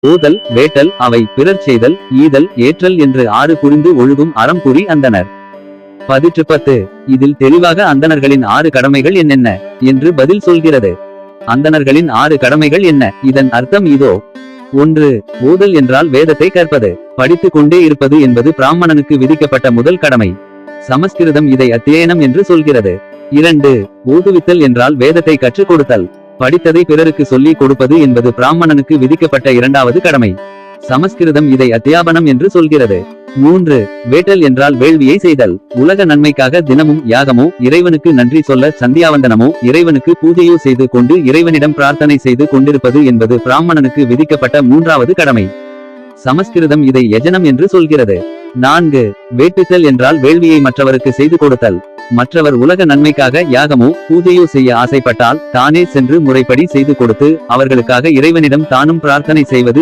ஓதல், வேட்டல், அவை, பிறர் செய்தல், ஈதல், ஏற்றல் என்று 6 புரிந்து ஒழுகும் அறம் புரி அந்தணர். 10 இதில் தெளிவாக அந்தணர்களின் 6 கடமைகள் என்னென்ன என்று பதில் சொல்கிறது. அந்தணர்களின் 6 கடமைகள் என்ன? இதன் அர்த்தம் இதோ. 1. ஓதல் என்றால் வேதத்தை கற்பது. படித்து கொண்டே இருப்பது என்பது பிராமணனுக்கு விதிக்கப்பட்ட முதல் கடமை. சமஸ்கிருதம் இதை அத்தியனம் என்று சொல்கிறது. 2. ஓதுவித்தல் என்றால் வேதத்தை கற்றுக் கொடுத்தல். படித்ததை பிறருக்கு சொல்லிக் கொடுப்பது என்பது பிராமணனுக்கு விதிக்கப்பட்ட 2வது கடமை. சமஸ்கிருதம் இதை அத்தியாபனம் என்று சொல்கிறது. 3. வேட்டல் என்றால் வேள்வியை செய்தல். உலக நன்மைக்காக தினமும் யாகமோ, இறைவனுக்கு நன்றி சொல்ல சந்தியாவந்தனமோ, இறைவனுக்கு பூஜையோ செய்து கொண்டு இறைவனிடம் பிரார்த்தனை செய்து கொண்டிருப்பது என்பது பிராமணனுக்கு விதிக்கப்பட்ட 3வது கடமை. சமஸ்கிருதம் இதை யஜனம் என்று சொல்கிறது. 4. வேட்பித்தல் என்றால் வேள்வியை மற்றவருக்கு செய்து கொடுத்தல். மற்றவர் உலக நன்மைக்காக யாகமோ, பூஜையோ செய்ய ஆசைப்பட்டால் தானே சென்று முறைப்படி செய்து கொடுத்து அவர்களுக்காக இறைவனிடம் தானும் பிரார்த்தனை செய்வது